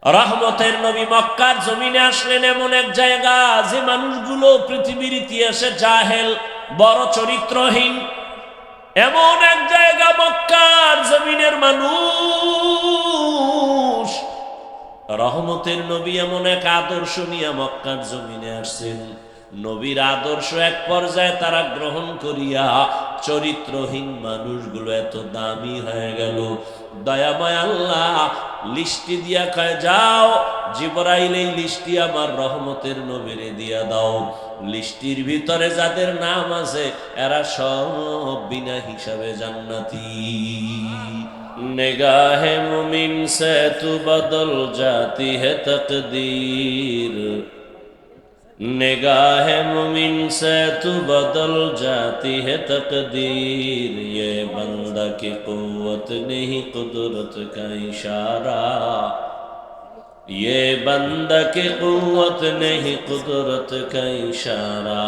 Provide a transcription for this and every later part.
রহমতের নবী মক্কার জমিনে আসলেন এমন এক জায়গা যে মানুষগুলো পৃথিবীর ইতিহাসে জাহেল, বড় চরিত্রহীন। এমন এক জায়গা মক্কার জমিনের মানুষ। রহমতের নবী এমন এক আদর্শ নিয়ে মক্কার জমিনে আসছেন। নবীর আদর্শ এক পর্যায়ে তারা গ্রহণ করিয়া চরিত্রহীন মানুষগুলো এত দামি হয়ে গেল। দয়াময় আল্লাহ লিস্টি দিয়া কয়, যাও জিবরাইল এই লিস্টি আমার রহমতের নবীরে দিয়া দাও। লিস্টির ভিতরে যাদের নাম আছে এরা সব বিনা হিসাবে জান্নাতি। निगाहे मुमिन से तू बदल जाती है तकदीर, निगाहे मुमिन से तू बदल जाती है तकदीर। ये बंदा की कुव्वत नहीं कुदरत का इशारा, ये बंदा की कुव्वत नहीं कुदरत का इशारा।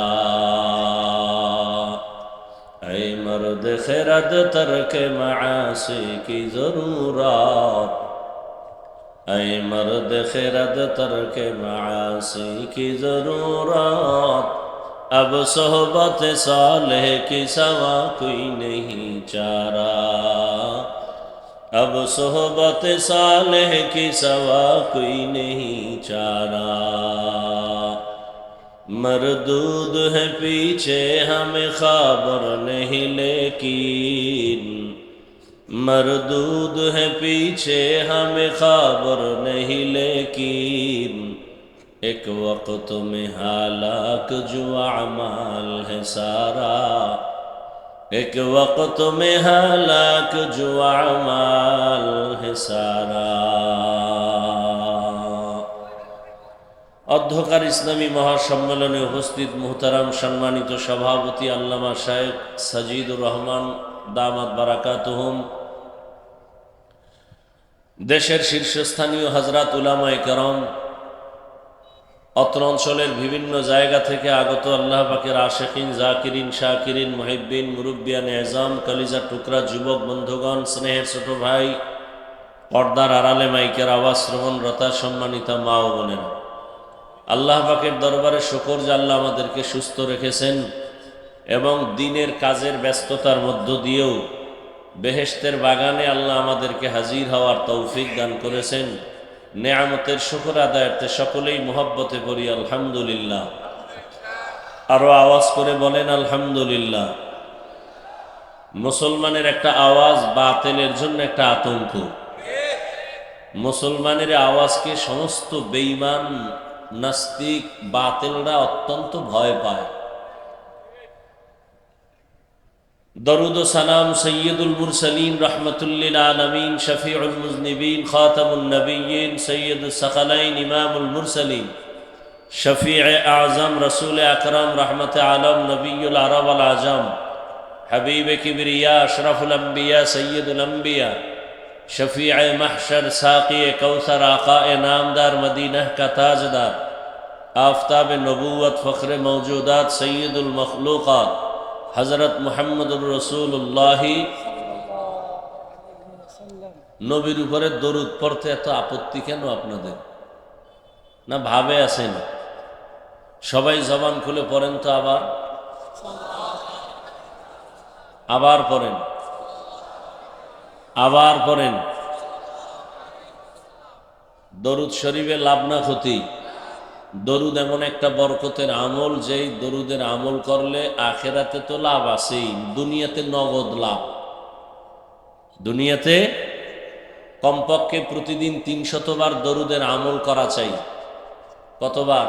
ऐ मर्द खिरद तर्क मासी की जरूरत, ऐ मर्द खिरद तर्क मासी की जरूरत। अब सोहबत सालेह की सवा कोई नहीं चारा, अब सोहबत सालेह की सवा कोई नहीं चारा। मरदूद है पीछे हमें खबर नहीं लेकिन, मरदूद है पीछे हमें खबर नहीं लेकिन। एक वक्त में हालाक जो अमाल है सारा, एक वक्त में हालाक जो अमाल है सारा। অধ্যকার ইসলামী মহাসম্মেলনে উপস্থিত মুহতারাম সম্মানিত সভাপতি আল্লামা শায়েখ সাজিদুর রহমান দামাত বারাকাতুহুম, দেশের শীর্ষস্থানীয় হযরত উলামায়ে কেরাম, অত্র অঞ্চলের বিভিন্ন জায়গা থেকে আগত আল্লাহ পাকের আশিকিন, জাকিরিন, শাকিরিন, মুহিব্বিন, মুরব্বিয়ান এজাম, কলিজার টুকরা যুবক বন্ধুগণ, স্নেহের ছোট ভাই, পর্দার আড়ালে মাইকের আওয়াজ শ্রবণরতা সম্মানিত মা ও বোনেরা, আল্লাহ পাকের দরবারে শুকর যে আল্লাহ আমাদেরকে সুস্থ রেখেছেন এবং দিনের কাজের ব্যস্ততার মধ্য দিয়েও বেহেশতের বাগানে আল্লাহ আমাদেরকে হাজির হওয়ার তৌফিক দান করেছেন। নেয়ামতের শুকর আদায়ার্থে সকলেই মুহাব্বতে পড়ি আলহামদুলিল্লাহ। আরো আওয়াজ করে বলেন আলহামদুলিল্লাহ। মুসলমানের একটা আওয়াজ বাতিলের জন্য একটা আতঙ্ক। মুসলমানের আওয়াজকে সমস্ত বেঈমান, নাস্তিক, বাতিলরা অত্যন্ত ভয় পায়। দরুদ ও সালাম সৈয়দুল মুরসালিন রহমতুল্লিল আলামিন শফিউল মুজনিবিন খাতামুন নবিয়্যিন সৈয়দুস সাকালাইন ইমামুল মুরসালিন শফিয়ে আজম রসুল আকরাম রহমতে আলম নবিয়ুল আরব আল আজম হাবিব কিবরিয়া আশরাফুল আম্বিয়া সৈয়দুল আম্বিয়া शफीअ महशर साक़ी कौसर आक़ाए नामदार मदीना का ताजदार आफ्ताब नबूवत फ़ख्र मौजूदात सैयदुल मखलूक़ात हज़रत मुहम्मदुर रसूलुल्लाह। নবীর উপরে দরুদ পড়তে এত আপত্তি কেন আপনাদের? না ভাবে আছেন? সবাই জবান খুলে পড়েন তো, আবার পড়েন, আবার পড়েন। দরুদ শরীফে লাভ না ক্ষতি? দরুদ এমন একটা বরকতের আমল, যেই দরুদের আমল করলে আখেরাতে তো লাভ আছেই, দুনিয়াতে নগদ লাভ। দুনিয়াতে কমপক্ষে প্রতিদিন 300 বার দরুদের আমল করা চাই। কতবার?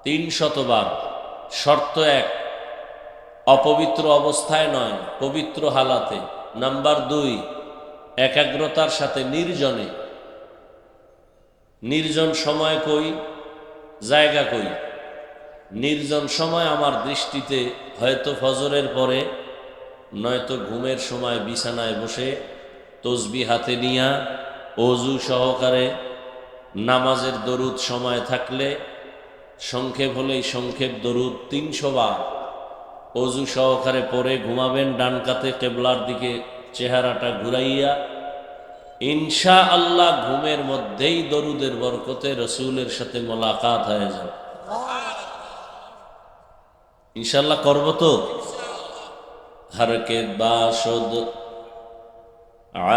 300 বার। শর্ত এক, অপবিত্র অবস্থায় নয়, পবিত্র হালাতে। নাম্বার 2, একাগ্রতার সাথে, নির্জনে। নির্জন সময় কই, জায়গা কই? নির্জন সময় আমার দৃষ্টিতে হয়তো ফজরের পরে, নয়তো ঘুমের সময় বিছানায় বসে তসবিহ হাতে নিয়া ওযু সহকারে নামাজের দরুদ সময় থাকলে সংক্ষেপ হলেই সংক্ষেপ দরুদ 300 বার ওযু সহকারে পরে ঘুমাবেন। ডান কাতে কিবলার দিকে চেহারাটা ঘুরাইয়া ইনশা আল্লাহ ঘুমের মধ্যেই দরুদের বরকতে রসুলের সাথে মোলাকাত হয়ে যাবে। ইনশাআল্লাহ করব তো। হরকে বাসদ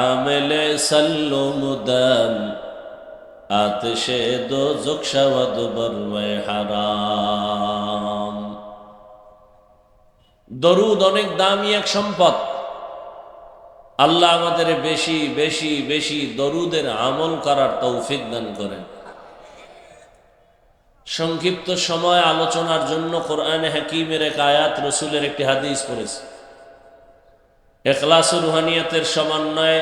আমেলে সাল্লুমুদাম আতশে দোজখ শাওয়াদ বরওয়ে হারাম। দরুদ অনেক দামি এক সম্পদ। আল্লাহ আমাদের বেশি বেশি বেশি দরুদের আমল করার তৌফিক দান করেন। সংক্ষিপ্ত সময় আলোচনার জন্য কোরআনে হাকিমের এক আয়াত, রসুলের একটি হাদিস পড়েছি। ইখলাস ও রুহানিয়তের সমন্বয়ে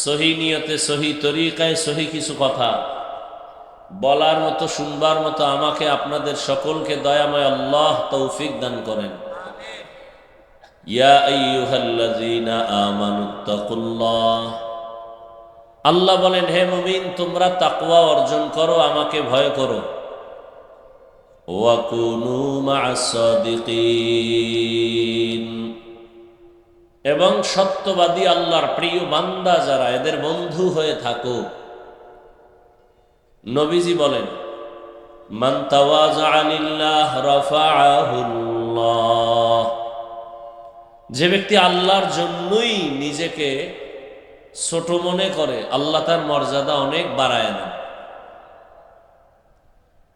সহি নিয়তে, সহি তরিকায়, সহি কিছু কথা বলার মতো, শুনবার মতো আমাকে আপনাদের সকলকে দয়াময় আল্লাহ তৌফিক দান করেন। ইয়া আইয়ুহাল্লাযীনা আমানুত্তাকুল্লাহ, আল্লাহ বলেন, হে মুমিন তোমরা তাকওয়া অর্জন করো, আমাকে ভয় করো। ওয়া কুনু মা'আস সাদিকিন, এবং সত্যবাদী আল্লাহর প্রিয় বান্দা যারা, এদের বন্ধু হয়ে থাকো। নবীজি বলেন, মান তাওয়াযআ লিল্লাহ রাফা'আহুল্লাহ, যে ব্যক্তি আল্লাহর জন্যই নিজেকে ছোট মনে করে, আল্লাহ তার মর্যাদা অনেক বাড়ায় দেন।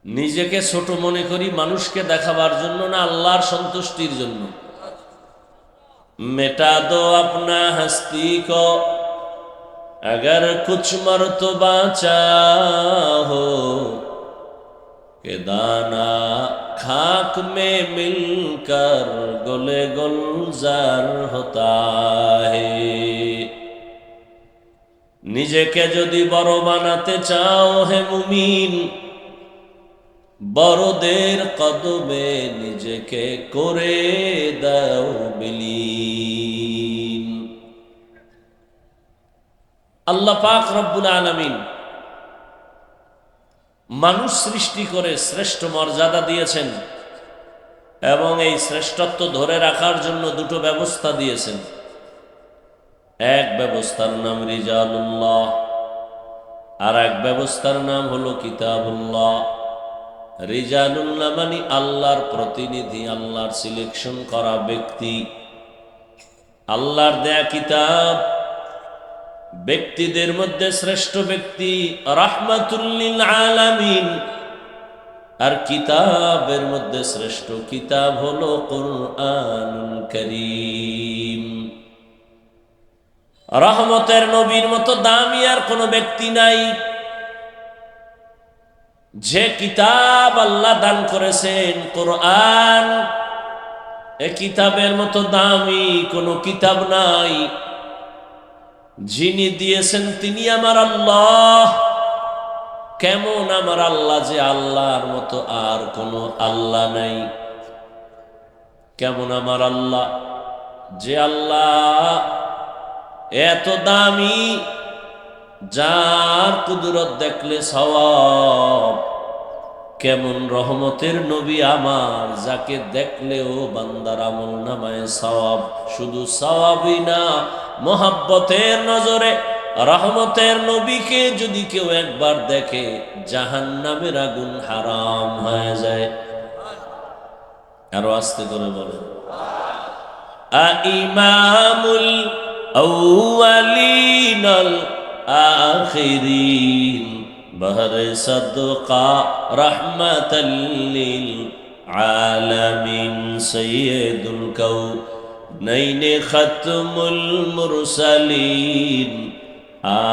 নিজেকে ছোট মনে করি মানুষকে দেখাবার জন্য না, আল্লাহর সন্তুষ্টির জন্য। মেটা দো আপনা হস্তি কো अगर कुछ मर्तबा चाहो के दाना खाक में मिलकर गुले गुलजार होता है। নিজেকে যদি বড় বানাতে চাও হে মুমিন, বড়দের কদমে নিজেকে করে দাও বিলীন। আল্লাহ পাক রব্বুল আলামিন মানুষ সৃষ্টি করে শ্রেষ্ঠ মর্যাদা দিয়েছেন, এবং এই শ্রেষ্ঠত্ব ধরে রাখার জন্য দুটো ব্যবস্থা দিয়েছেন। এক ব্যবস্থার নাম রিজালুল্লাহ, আর এক ব্যবস্থার নাম হলো কিতাবুল্লাহ। রিজালুল্লাহ মানে আল্লাহর প্রতিনিধি, আল্লাহর সিলেকশন করা ব্যক্তি, আল্লাহর দেয়া কিতাব। ব্যক্তিদের মধ্যে শ্রেষ্ঠ ব্যক্তি রাহমাতুল লিল আলামিন, আর কিতাবের মধ্যে শ্রেষ্ঠ কিতাব হলো কুরআনুল কারীম। রহমতের নবীর মতো দামি আর কোনো ব্যক্তি নাই। যে কিতাব আল্লাহ দান করেছেন কোরআন, এ কিতাবের মতো দামি কোনো কিতাব নাই। যিনি দিয়েছেন তিনি আমার আল্লাহ। কেমন আমার আল্লাহ যে আল্লাহর মতো আর কোনো আল্লাহ নাই। কেমন আমার আল্লাহ যে আল্লাহ এত দামি, যার কুদরত দেখলে সওয়াব। কেমন রহমতের নবী আমার, যাকে দেখলেও বান্দার আমল নামায় সওয়াব। শুধু সওয়াবই না, মোহাব্বতের নজরে রহমতের নবীকে যদি কেউ একবার দেখে, জাহান্নামের আগুন হারাম হয়ে যায়। আরো আস্তে করে বলেন, ইমামুল আউয়ালিন আল আখিরিন বহরে সদকা রহমাতাল লিল আলামিন সৈয়দুল কাউনাইন খাতমুল মুরসালিন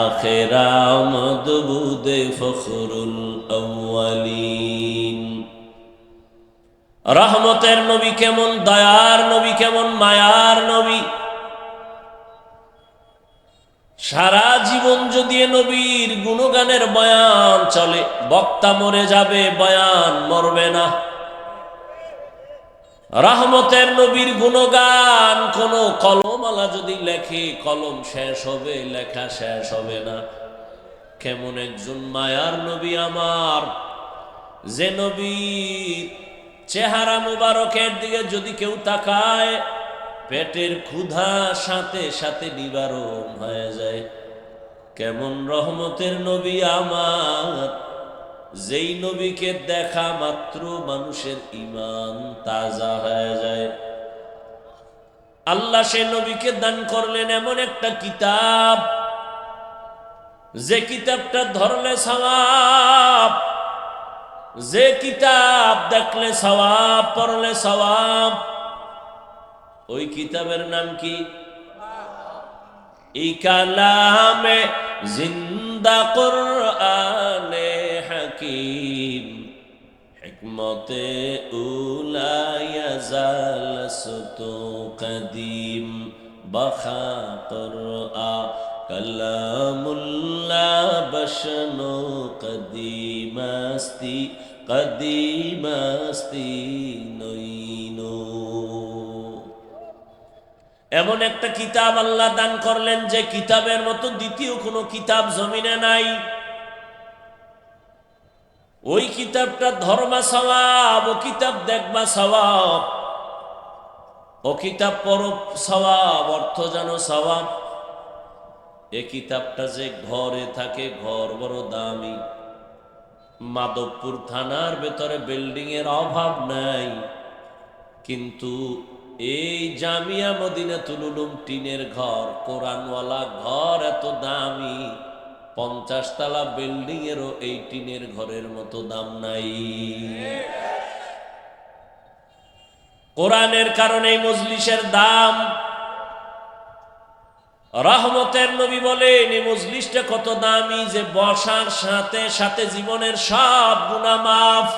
আখির আমদ বুদে ফখরুল আউয়ালিন। রহমতের নবী কেমন, দয়ার নবী কেমন, মায়ার নবী। সারা জীবন যদি নবীর গুণগানের বয়ান চলে, বক্তা মরে যাবে, বয়ান মরবে না। রহমতের নবীর গুণগান কোন কলমওয়ালা যদি লেখে, কলম শেষ হবে, লেখা শেষ হবে না। কেমন একজন মায়ার নবী আমার, যে নবীর চেহারা মুবারকের দিকে যদি কেউ তাকায়, পেটের ক্ষুধা সাথে সাথে নিবারণ হয়ে যায়। কেমন রহমতের নবী আমার, যেই নবীকে দেখা মাত্র মানুষের ঈমান তাজা হয়ে যায়। আল্লাহ সে নবীকে দান করলেন এমন একটা কিতাব, যে কিতাবটা ধরলে সওয়াব, যে কিতাব দেখলে সওয়াব, পড়লে সওয়াব। ওই কিতাবের নাম কি? এই কালামে জিন্দা কুরআনে হাকিম, হিকমতে উলা ইয়াজালসতু কদিম, বখা কুরআন কালামুল্লাহ বশনো কদিমাস্তি কদিমাস্তি নইনো। এমন একটা কিতাব আল্লাহ দান করলেন যে কিতাবের মতো দ্বিতীয় কোনো কিতাব জমিনে নাই। ওই কিতাবটা ধর্মা সওয়াব, ও কিতাব দেখবা সওয়াব, ও কিতাব পড়ো সওয়াব, অর্থ জানো সওয়াব। এ কিতাবটা যে ঘরে থাকে, ঘর বড় দামি। মাধবপুর থানার ভেতরে বিল্ডিং এর অভাব নাই, কিন্তু এই জামিয়া মদিনাতুল উলুম টিনের ঘর, কোরআনওয়ালা ঘর এত দামি, 50 তলা বিল্ডিং এরও এই টিনের ঘরের মতো দাম নাই। কোরআনের কারণে এই মজলিসের দাম। রহমতের নবী বলেন এই মজলিসটা কত দামি, যে বসার সাথে সাথে জীবনের সব গুনাহ মাফ।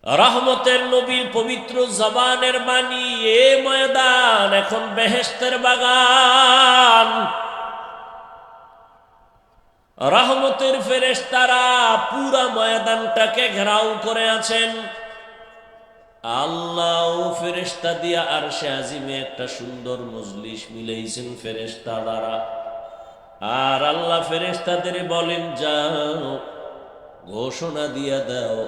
রহমতের নবীর পবিত্র জবানের বাণী, এ ময়দান এখন বেহেশতের বাগান। রহমতের ফেরেশতারা পুরা ময়দানটাকে ঘেরাও করে আছেন। আল্লাহ ফেরেশতা দিয়া আরশে আজিমে একটা সুন্দর মজলিস মিলাইছেন ফেরেশতা দ্বারা। আর আল্লাহ ফেরেশতাদের বলেন, যাও ঘোষণা দিয়া দাও,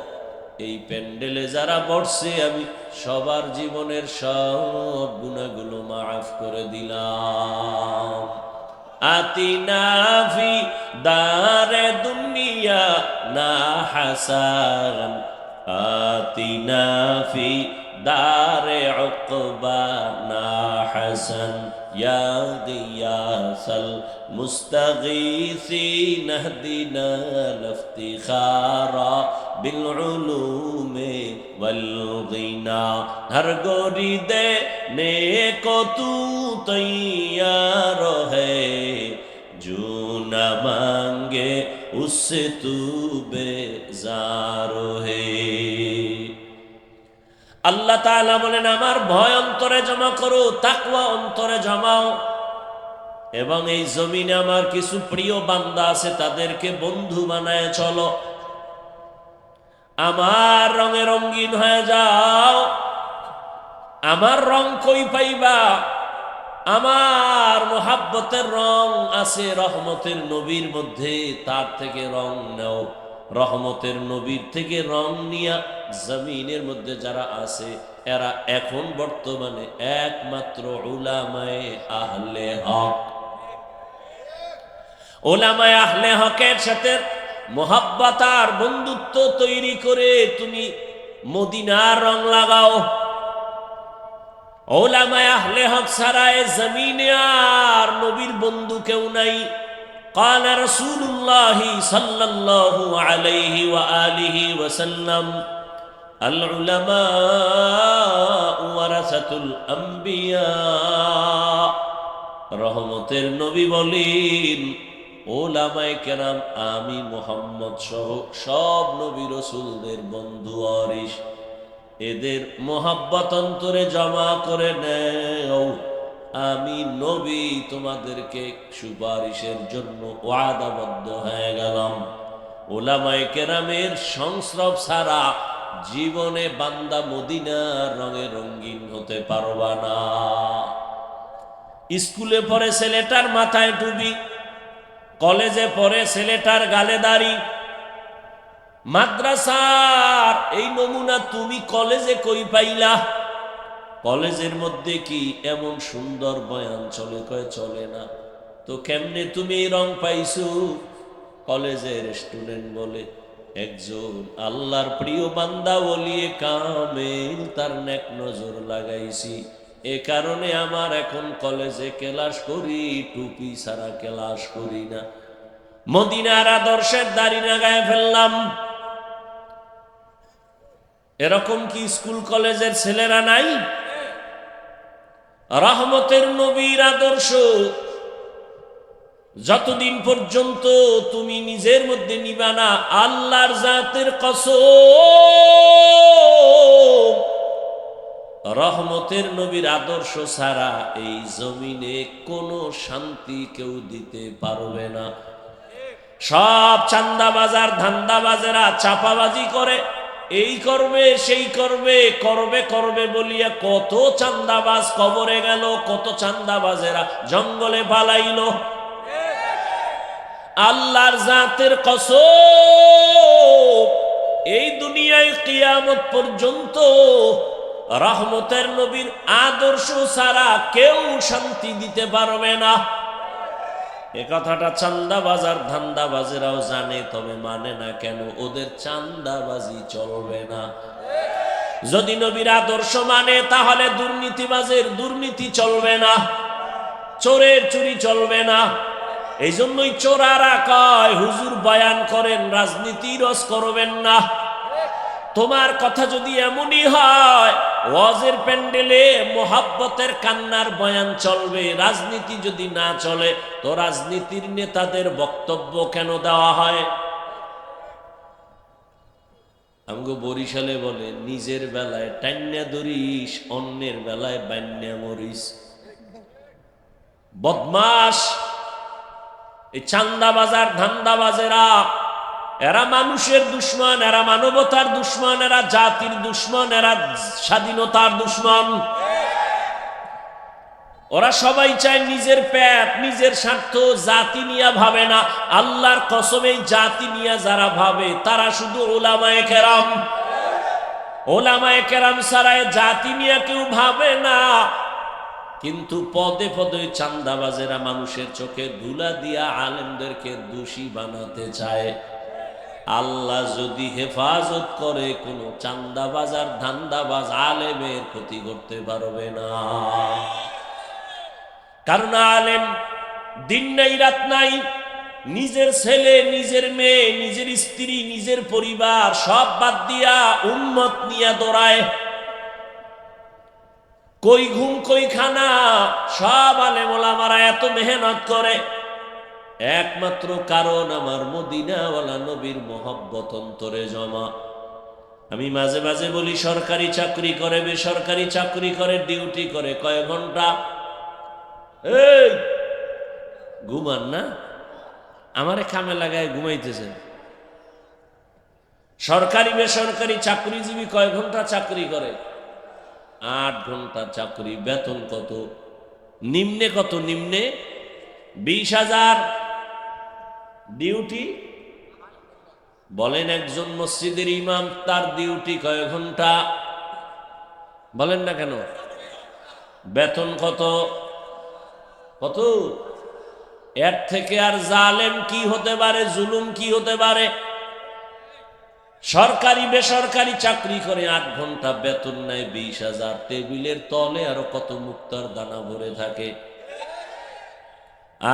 এই প্যান্ডেলে যারা বসছে আমি সবার জীবনের সব গুনাহগুলো মাফ করে দিলাম। আতিনা ফি দারে দুনিয়া না হাসান, আতিনা ফি দারে উকবা না হাসান, ইয়া গিয়াসাল মুস্তাগীসিন ইহদিনা লিফতিখারা বিল উলুমে ওয়াল গিনা। হর গোরি দে নেকো তু তৈয়ার হ্যায়, जो न मांगे उससे तू बेजार है। আল্লাহ তাআলা বলেন, আমার ভয় অন্তরে জমা করো, তাকওয়া অন্তরে জমাও, এবং এই জমিনে আমার কিছু প্রিয় বান্দা আছে তাদেরকে বন্ধু বানায় চলো। আমার রঙে রঙিন হয়ে যাও। আমার রং কই পাইবা? আমার মোহাব্বতের রং আছে রহমতের নবীর মধ্যে, তার থেকে রং নাও। রহমতের নবীর থেকে রং নিয়া জমিনের মধ্যে যারা আছে এরা এখন বর্তমানে একমাত্র উলামায়ে আহলে হক। উলামায়ে আহলে হকের সাথে মোহাব্বত আর বন্ধুত্ব তৈরি করে তুমি মদিনার রং লাগাও। উলামায়ে আহলে হক ছাড়া এ জমিনে আর নবীর বন্ধু কেউ নাই। قال رسول الله صلى الله عليه وآله وسلم العلماء ورثة الأنبياء। রহমতের নবী বলেন, উলামায়ে কেরাম আমি মুহাম্মদ সহ সব নবী রাসূলদের বন্ধু ওয়ারিস। এদের মোহাব্বত অন্তরে জমা করে নেও। আমি নবী তোমাদেরকে সুপারিশের জন্য ওয়াদাবদ্ধ হয়ে গেলাম। উলামায়ে কেরামের সংস্রব ছাড়া জীবনে বান্দা মদিনার রঙে রঙিন হতে পারবা না। স্কুলে পড়ে ছেলেটার মাথায় টুপি, কলেজে পড়ে ছেলেটার গালে দাড়ি। মাদ্রাসার এই নমুনা তুমি কলেজে কই পাইলা? কলেজের মধ্যে কি এমন সুন্দর বয়ান চলে? কয় চলে না। তো কেমনে তুমি এই রং পাইছো? কলেজের স্টুডেন্ট বলে, একজন আল্লাহর প্রিয় বান্দা ওলিয়ে কামেল তার নেক নজর লাগাইছি, এ কারণে আমার এখন কলেজে ক্লাস করি, টুপি ছাড়া ক্লাস করি না। মদিনার আদর্শের দাড়ি লাগায় ফেললাম। এরকম কি স্কুল কলেজের ছেলেরা নাই? রহমতের নবীর আদর্শ যতদিন পর্যন্ত তুমি নিজের মধ্যে নিবা না, আল্লাহর জাতের কসম, রহমতের নবীর আদর্শ ছাড়া এই জমিনে কোনো শান্তি কেউ দিতে পারবে না। সব চান্দাবাজার ধান্দাবাজেরা চাপাবাজি করে, এই করবে সেই করবে, করবে করবে বলিয়া কত চান্দাবাজ কবরে গেল, কত চান্দাবাজেরা জঙ্গলে পালাইল। আল্লাহর জাতের কসম, এই দুনিয়ায় কিয়ামত পর্যন্ত রহমতের নবীর আদর্শ ছাড়া কেউ শান্তি দিতে পারবে না। এ কথাটা চান্দাবাজার ধান্দাবাজেরাও জানে, তবে মানে না কেন? ওদের চান্দাবাজি চলবে না। যদি নবীর আদর্শ মানে তাহলে দুর্নীতিবাজের দুর্নীতি চলবে না, চোরের চুরি চলবে না। এই জন্যই চোরারা কয়, হুজুর বয়ান করেন, রাজনীতি রস করবেন না। তোমার কথা যদি এমনই হয়, ওয়াজের প্যান্ডেলে মোহাব্বতের কান্নার বয়ান চলবে, রাজনীতি যদি না চলে, তো রাজনীতির নেতাদের বক্তব্য কেন দেওয়া হয়? আমগো বরিশালে বলে, নিজের বেলায় টান্না ধরিস, অন্যের বেলায় বান্যা মরিস। বদমাস এই চান্দাবাজার ধান্দাবাজেরা, এরা মানুষের দুশ্মন, এরা মানবতার দুশ্মন, এরা জাতির দুশ্মন, এরা স্বাধীনতার দুশ্মন। ওরা সবাই চায় নিজের পেট, নিজের স্বার্থ, জাতি নিয়ে ভাবে না। আল্লাহর কসম, এই জাতি নিয়ে যারা ভাবে তারা শুধু উলামায়ে কেরাম। উলামায়ে কেরাম ছাড়া জাতি নিয়ে কেউ ভাবে না। কিন্তু পদে পদে চান্দাবাজেরা মানুষের চোখে ধুলা দিয়া আলেমদেরকে দোষী বানাতে চায়। আল্লাহ যদি হেফাজত করে, কোনো চান্দাবাজ আর ধান্দাবাজ আলেমের ক্ষতি করতে পারবে না। কারণ আলেম দিন নাই রাত নাই, নিজের ছেলে, নিজের মেয়ে, নিজের স্ত্রী, নিজের পরিবার সব বাদ দিয়া উম্মত নিয়ে দৌড়ায়। কই ঘুম কই খানা, সব আলেম ওলামারা এত মেহনত করে একমাত্র কারণ আমার মদিনাওয়ালা নবীর মোহব্বত অন্তরে জমা। আমি মাঝে মাঝে বলি, সরকারি চাকরি করে, বেসরকারি চাকরি করে, ডিউটি করে, কয় ঘন্টা? এই ঘুমান না, আমারে কামে লাগায় ঘুমাইতেছেন। সরকারি বেসরকারি চাকরিজীবী কয় ঘন্টা চাকরি করে? 8 ঘন্টা চাকরি। বেতন কত? নিম্নে কত? নিম্নে 20,000। ডিউটি বলেন, একজন মসজিদের ইমাম, তার ডিউটি কয় ঘন্টা? বলেন না কেন? বেতন কত? কত? এর থেকে আর জালেম কি হতে পারে, জুলুম কি হতে পারে? সরকারি বেসরকারি চাকরি করে 8 ঘন্টা, বেতন নেয় 20,000। টেবিলের তলে আরো কত মুক্তার দানা ভরে থাকে।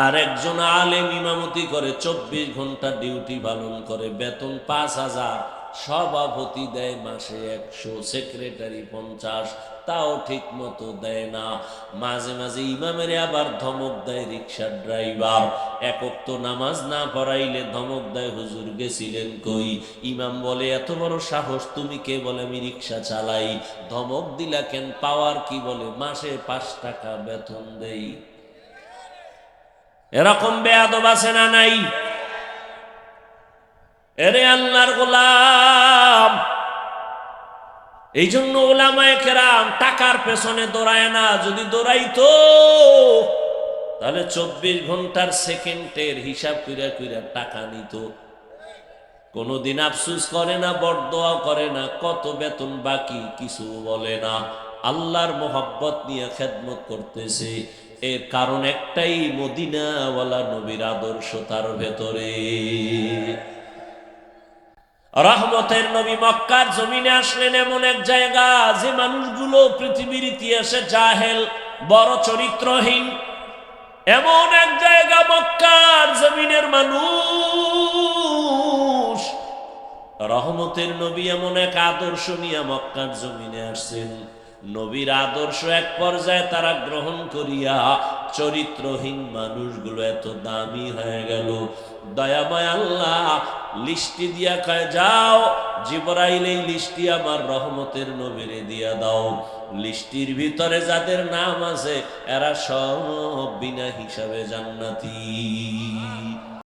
আর একজন আলেম ইমামতি করে, 24 ঘন্টা ডিউটি পালন করে, বেতন 5,000। সভাপতি দেয় মাসে 100, সেক্রেটারি 50, তাও ঠিক মতো দেয় না। মাঝে মাঝে ইমামের আবার ধমক দেয় রিক্সার ড্রাইভার। এক ওয়াক্ত নামাজ না পড়াইলে ধমক দেয়, হুজুর গেছিলেন কই? ইমাম বলে, এত বড় সাহস তুমি কে? বলে, আমি রিক্সা চালাই। ধমক দিলা কেন? পাওয়ার কি? বলে, মাসে 5 টাকা বেতন দেই। এরকম বেয়াদব আছে না নাই? এরে আল্লাহর গোলাম, এই জন্য উলামায়ে কেরাম টাকার পেছনে দৌড়ায় না। যদি দৌড়াইতো তাহলে 24 ঘন্টার সেকেন্ডের হিসাব কইরা কইরা টাকা নিত। কোনদিন আফসোস করে না, বরদোয়া করে না, কত বেতন বাকি কিছু বলে না। আল্লাহর মোহাব্বত নিয়ে খেদমত করতেছে। এর কারণ একটাই, মদিনাওয়ালা নবীর আদর্শ তার ভেতরে। রহমতের নবী মক্কার জমিনে আসলেন এমন এক জায়গা, যে মানুষগুলো পৃথিবীর ইতিহাসে জাহেল, বড় চরিত্রহীন, এমন এক জায়গা মক্কার জমিনের মানুষ। রহমতের নবী এমন এক আদর্শ নিয়ে মক্কার জমিনে আসছেন। নবীর আদর্শ এক পর্যায়ে তারা গ্রহণ করিয়া চরিত্রহীন মানুষগুলো এত দামি হয়ে গেল। দয়াময় আল্লাহ লিস্টি দিয়া কয়, যাও জিবরাইল এই লিস্টি আমার রহমতের নবীরে দিয়া দাও। লিস্টির ভিতরে যাদের নাম আছে এরা সব বিনা হিসাবে জান্নাতি।